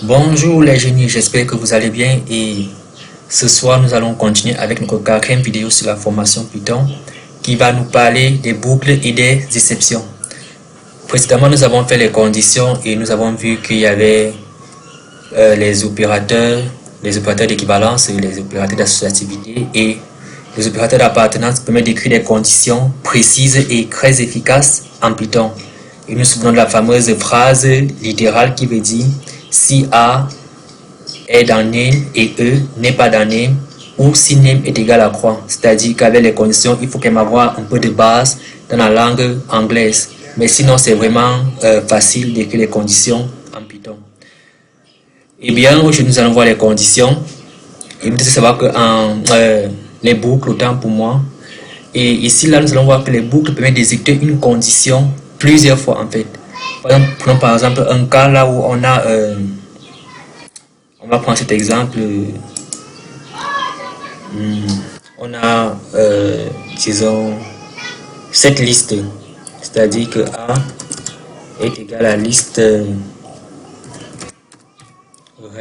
Bonjour les génies, j'espère que vous allez bien et ce soir nous allons continuer avec notre quatrième vidéo sur la formation Python qui va nous parler des boucles et des exceptions. Précédemment nous avons fait les conditions et nous avons vu qu'il y avait les opérateurs d'équivalence et les opérateurs d'associativité et les opérateurs d'appartenance qui permettent d'écrire des conditions précises et très efficaces en Python. Et nous nous souvenons de la fameuse phrase littérale qui veut dire si A est dans name et E n'est pas dans name, ou si name est égal à croix. C'est-à-dire qu'avec les conditions, il faut quand même avoir un peu de base dans la langue anglaise. Mais sinon, c'est vraiment facile d'écrire les conditions en Python. Et bien, aujourd'hui, nous allons voir les conditions. Et vous devez savoir que les boucles, autant pour moi. Et ici, là, nous allons voir que les boucles permettent d'exécuter une condition plusieurs fois en fait. Prenons par exemple un cas là où on a, on va prendre cet exemple, on a, disons, cette liste, c'est-à-dire que A est égal à liste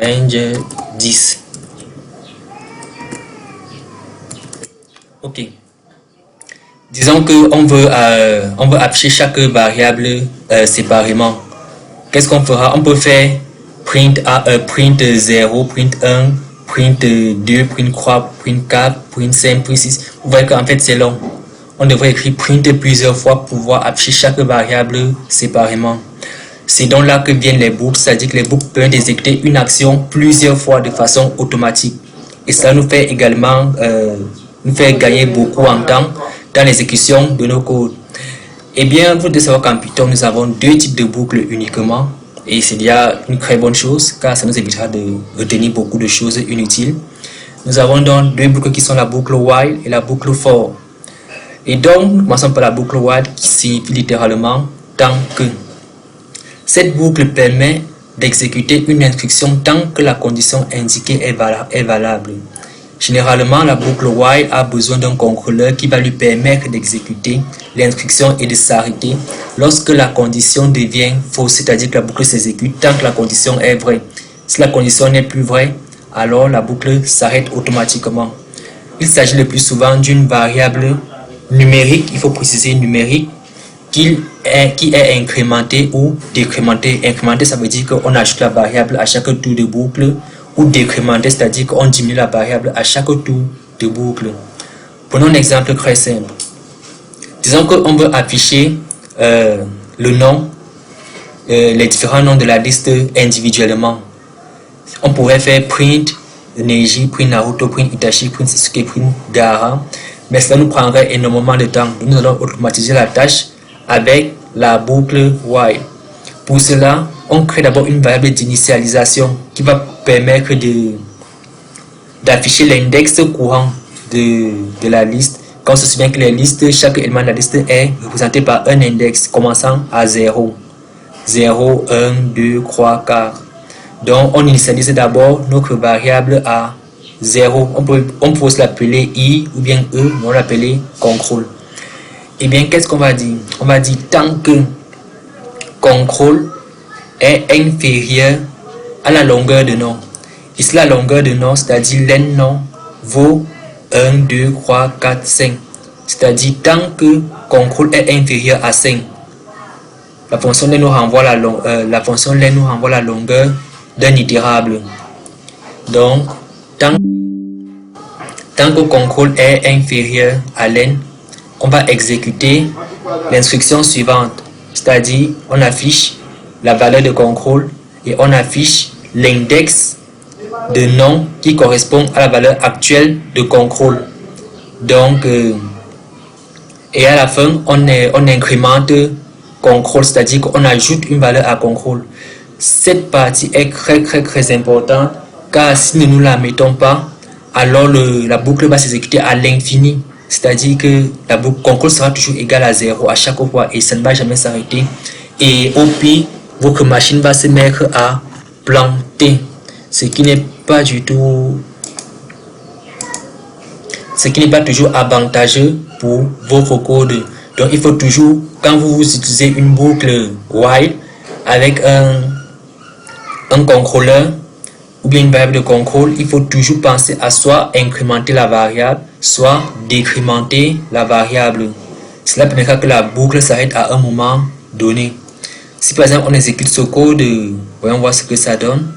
range 10. Ok. Disons qu'on veut afficher chaque variable séparément. Qu'est-ce qu'on fera? On peut faire print 0, print 1, print 2, print 3, print 4, print 5, print 6. Vous voyez qu'en fait c'est long. On devrait écrire print plusieurs fois pour pouvoir afficher chaque variable séparément. C'est donc là que viennent les boucles, c'est-à-dire que les boucles peuvent exécuter une action plusieurs fois de façon automatique. Et cela nous fait également gagner beaucoup en temps dans l'exécution de nos codes. Eh bien, vous devez savoir qu'en Python, nous avons deux types de boucles uniquement. Et c'est déjà une très bonne chose, car ça nous évitera de retenir beaucoup de choses inutiles. Nous avons donc deux boucles qui sont la boucle while et la boucle for. Et donc, nous commençons par la boucle while qui signifie littéralement tant que. Cette boucle permet d'exécuter une instruction tant que la condition indiquée est valable. Généralement, la boucle while a besoin d'un contrôleur qui va lui permettre d'exécuter l'instruction et de s'arrêter lorsque la condition devient fausse, c'est-à-dire que la boucle s'exécute tant que la condition est vraie. Si la condition n'est plus vraie, alors la boucle s'arrête automatiquement. Il s'agit le plus souvent d'une variable numérique, il faut préciser numérique, qui est incrémentée ou décrémentée. Incrémentée, ça veut dire qu'on ajoute la variable à chaque tour de boucle, ou décrémenter, c'est-à-dire qu'on diminue la variable à chaque tour de boucle. Prenons un exemple très simple. Disons qu'on veut afficher le nom, les différents noms de la liste individuellement. On pourrait faire print Neji, print Naruto, print Itachi, print Sasuke, print Gaara, mais cela nous prendrait énormément de temps. Nous allons automatiser la tâche avec la boucle while. Pour cela, on crée d'abord une variable d'initialisation qui va permettre d'afficher l'index courant de la liste. Quand on se souvient que les listes, chaque élément de la liste est représenté par un index commençant à 0. 0, 1, 2, 3, 4. Donc on initialise d'abord notre variable à 0. On peut aussi l'appeler I ou bien E, mais on l'appeler contrôle. Et bien qu'est-ce qu'on va dire? On va dire tant que contrôle est inférieur à la longueur de nom. Ici, la longueur de nom, c'est-à-dire len nom, vaut 1, 2, 3, 4, 5. C'est-à-dire tant que contrôle est inférieur à 5. La fonction len nous renvoie la longueur d'un itérable. Donc, tant que contrôle est inférieur à len, on va exécuter l'instruction suivante. C'est-à-dire, on affiche la valeur de contrôle et on affiche l'index de nom qui correspond à la valeur actuelle de contrôle. Donc, et à la fin, on incrémente contrôle, c'est-à-dire qu'on ajoute une valeur à contrôle. Cette partie est très importante car si nous ne la mettons pas, alors la boucle va s'exécuter à l'infini. C'est-à-dire que la boucle contrôle sera toujours égale à 0 à chaque fois et ça ne va jamais s'arrêter. Et au pire, votre machine va se mettre à planter, ce qui n'est pas toujours avantageux pour votre code. Donc il faut toujours, quand vous utilisez une boucle while avec un un contrôleur ou bien une variable de contrôle, il faut toujours penser à soit incrémenter la variable, soit décrémenter la variable. Cela permettra que la boucle s'arrête à un moment donné. Si par exemple on exécute ce code, voyons voir ce que ça donne.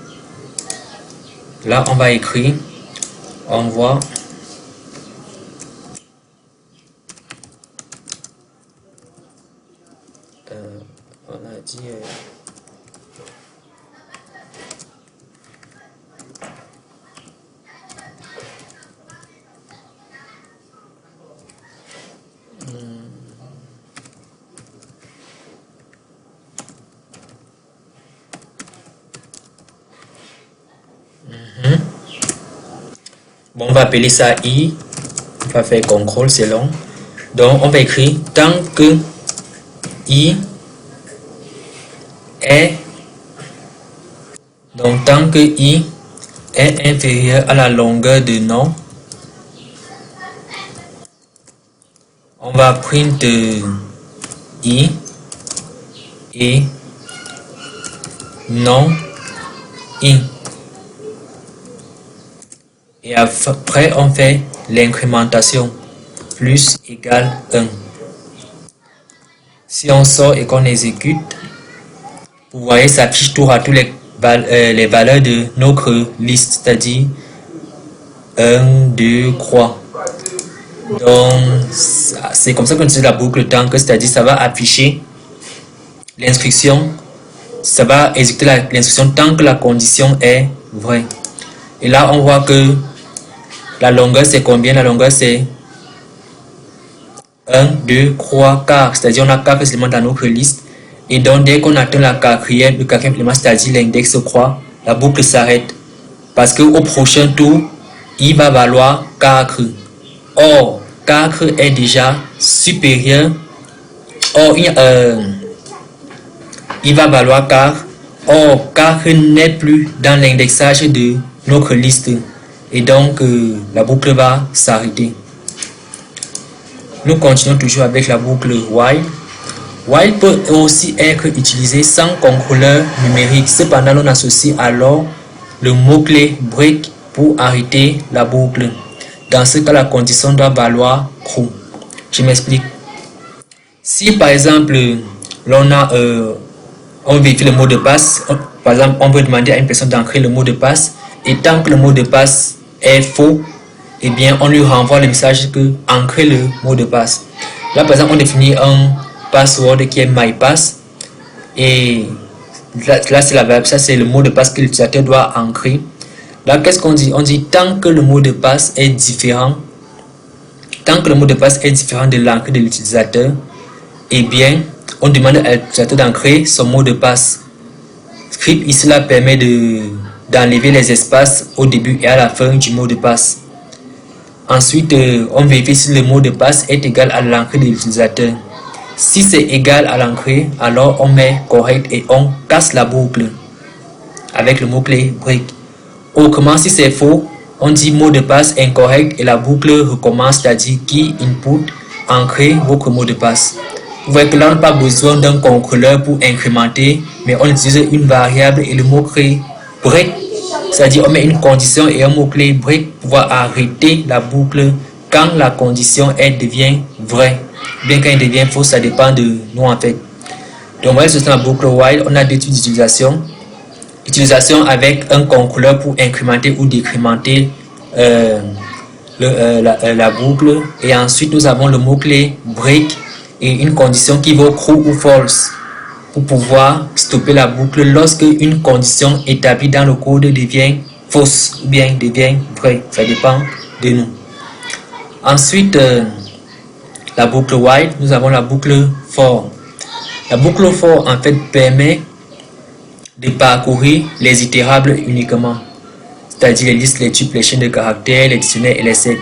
Là on va écrire, on voit on a dit bon, on va appeler ça i, on va faire contrôle, c'est long. Donc on va écrire tant que i est, donc tant que i est inférieur à la longueur de nom, on va print i et non i. Et après on fait l'incrémentation, plus égale 1. Si on sort et qu'on exécute, vous voyez ça affiche tour à tous les valeurs de notre liste, c'est-à-dire 1, 2, 3. Donc c'est comme ça qu'on utilise la boucle tant que, c'est-à-dire ça va afficher l'instruction, ça va exécuter l'instruction tant que la condition est vraie. Et là on voit que la longueur c'est combien? La longueur c'est 1, 2, 3, 4, c'est-à-dire on a 4 éléments dans notre liste. Et donc dès qu'on atteint le quatrième élément, c'est-à-dire l'index 3, la boucle s'arrête. Parce qu'au prochain tour, il va valoir 4. Or, 4 est déjà supérieur. Or, il va valoir 4. Or, 4 n'est plus dans l'indexage de notre liste. Et donc, la boucle va s'arrêter. Nous continuons toujours avec la boucle while. While peut aussi être utilisé sans contrôleur numérique. Cependant, on associe alors le mot-clé break pour arrêter la boucle. Dans ce cas, la condition doit valoir true. Je m'explique. Si par exemple, on vérifie le mot de passe, par exemple, on veut demander à une personne d'entrer le mot de passe, et tant que le mot de passe est faux, eh bien, on lui renvoie le message que ancrer le mot de passe. Là, par exemple, on définit un password qui est mypass, et là c'est la variable, ça c'est le mot de passe que l'utilisateur doit ancrer. Là, qu'est-ce qu'on dit? On dit tant que le mot de passe est différent, tant que le mot de passe est différent de l'entrée de l'utilisateur, eh bien, on demande à l'utilisateur d'ancrer son mot de passe. Script ici là permet d'enlever les espaces au début et à la fin du mot de passe. Ensuite, on vérifie si le mot de passe est égal à l'entrée de l'utilisateur. Si c'est égal à l'entrée, alors on met correct et on casse la boucle avec le mot-clé break. Autrement, si c'est faux, on dit mot de passe incorrect et la boucle recommence, c'est-à-dire key input, ancrer votre mot de passe. Vous voyez que là, on n'a pas besoin d'un contrôleur pour incrémenter, mais on utilise une variable et le mot-clé break, c'est-à-dire on met une condition et un mot-clé break pour pouvoir arrêter la boucle quand la condition devient vraie. Bien quand elle devient fausse, ça dépend de nous en fait. Donc voyez, c'est la boucle while, on a deux types d'utilisation. Utilisation avec un contrôleur pour incrémenter ou décrémenter la boucle. Et ensuite, nous avons le mot-clé break et une condition qui vaut true ou false pour pouvoir stopper la boucle lorsque une condition établie dans le code devient fausse ou bien devient vraie. Ça dépend de nous. Ensuite, la boucle while, nous avons la boucle for. La boucle for en fait permet de parcourir les itérables uniquement, c'est-à-dire les listes, les types, les chaînes de caractères, les dictionnaires et les sets.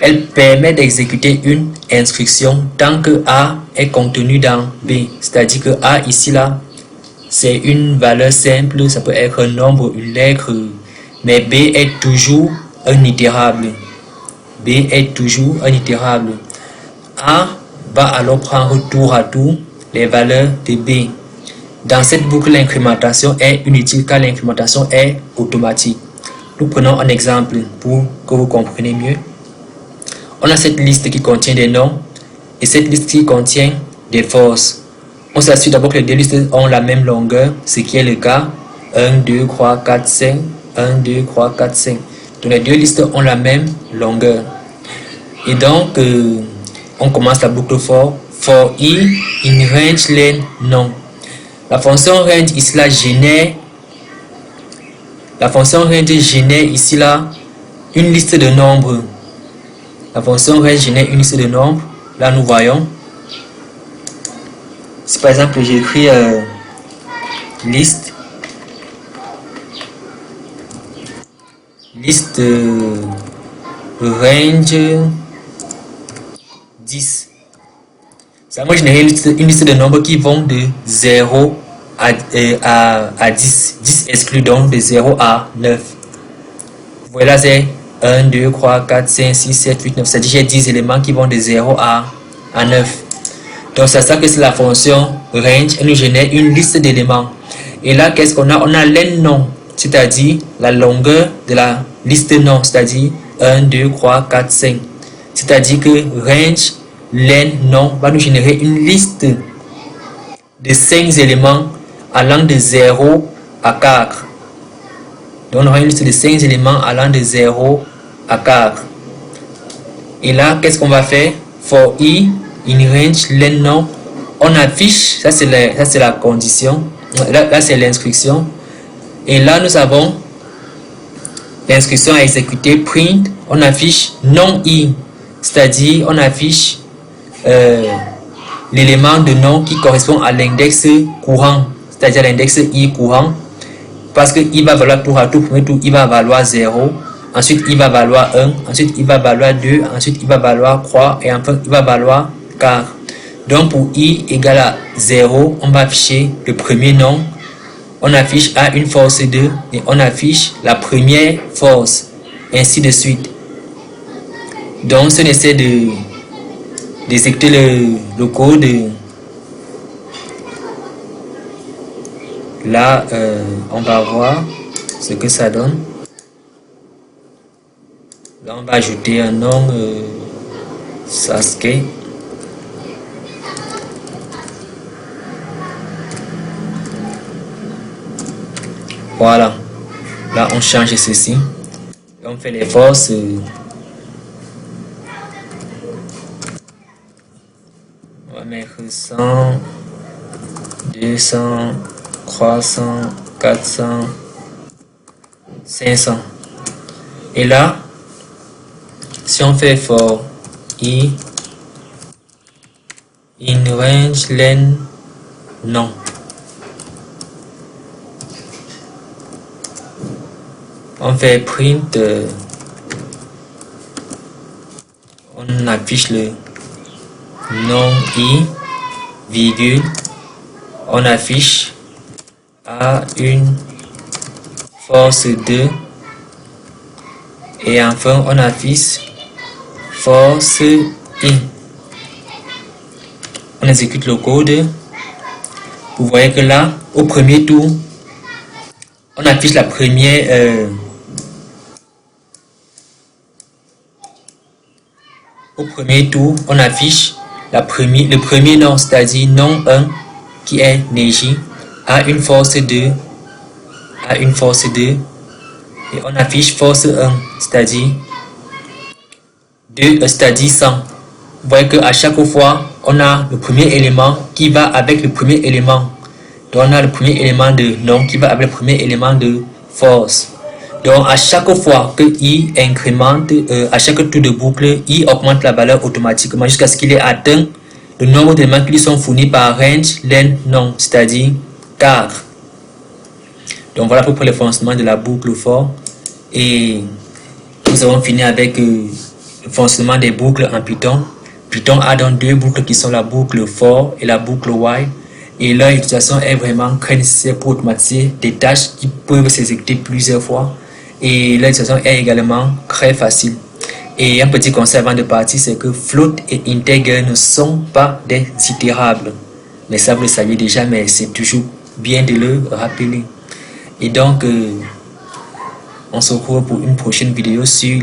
Elle permet d'exécuter une instruction tant que A est contenu dans B, c'est-à-dire que A ici là, c'est une valeur simple, ça peut être un nombre, une lettre, mais B est toujours un itérable. B est toujours un itérable. A va alors prendre tour à tour les valeurs de B. Dans cette boucle, l'incrémentation est inutile car l'incrémentation est automatique. Nous prenons un exemple pour que vous compreniez mieux. On a cette liste qui contient des noms et cette liste qui contient des forces. On s'assure d'abord que les deux listes ont la même longueur, ce qui est le cas. 1, 2, 3, 4, 5. 1, 2, 3, 4, 5. Donc les deux listes ont la même longueur. Et donc, on commence la boucle for i in range len non. La fonction range ici là génère. La fonction range génère ici là une liste de nombres. La fonction range génère une liste de nombres. Là nous voyons. Si par exemple j'écris liste range 10. Ça va générer une liste de nombres qui vont de 0 à 10. 10 exclu donc de 0 à 9. Vous voyez là c'est 1, 2, 3, 4, 5, 6, 7, 8, 9. C'est-à-dire j'ai 10 éléments qui vont de 0 à 9. Donc c'est ça que c'est la fonction range. Elle nous génère une liste d'éléments. Et là qu'est-ce qu'on a? On a len nom, c'est-à-dire la longueur de la liste nom, c'est-à-dire 1, 2, 3, 4, 5. C'est-à-dire que range len nom va nous générer une liste de 5 éléments allant de 0 à 4. Donc on aura une liste de 5 éléments allant de 0 à 4. Et là, qu'est-ce qu'on va faire? For i in range len nom, on affiche, ça c'est la condition, là c'est l'instruction. Et là nous avons l'instruction à exécuter, print, on affiche non i, c'est-à-dire on affiche l'élément de nom qui correspond à l'index courant, c'est-à-dire l'index i courant, parce que i va valoir tour à tour, premier tour i va valoir 0, ensuite il va valoir 1, ensuite il va valoir 2, ensuite il va valoir 3 et enfin il va valoir 4. Donc pour i égale à 0, on va afficher le premier nom, on affiche à une force 2 et on affiche la première force, ainsi de suite. Donc si on essaie d'exécuter le code, là on va voir ce que ça donne. Là on va ajouter un nom Sasuke. Voilà, là on change ceci, on fait les forces, on va mettre 100, 200, 300, 400, 500. Et là, si on fait for i in range len non, on fait print, on affiche le nom i, virgule, on affiche à une force 2 et enfin on affiche force i. On exécute le code. Vous voyez que là, au premier tour, on affiche la première au premier tour, on affiche le premier nom, c'est-à-dire nom 1 qui est Neji, à une force 2, et on affiche force 1, c'est-à-dire 2, c'est-à-dire 100. Vous voyez qu'à chaque fois, on a le premier élément qui va avec le premier élément. Donc on a le premier élément de nom qui va avec le premier élément de force. Donc à chaque fois que i incrémente, à chaque tour de boucle, i augmente la valeur automatiquement jusqu'à ce qu'il ait atteint le nombre d'éléments qui lui sont fournis par range len non, c'est-à-dire 4. Donc voilà pour le fonctionnement de la boucle for. Et nous avons fini avec le fonctionnement des boucles en Python. Python a donc deux boucles qui sont la boucle for et la boucle while. Et leur utilisation est vraiment très nécessaire pour automatiser des tâches qui peuvent s'exécuter plusieurs fois. Et leur utilisation est également très facile. Et un petit conseil avant de partir, c'est que float et integer ne sont pas des itérables. Mais ça vous le saviez déjà, mais c'est toujours bien de le rappeler. Et donc, on se retrouve pour une prochaine vidéo sur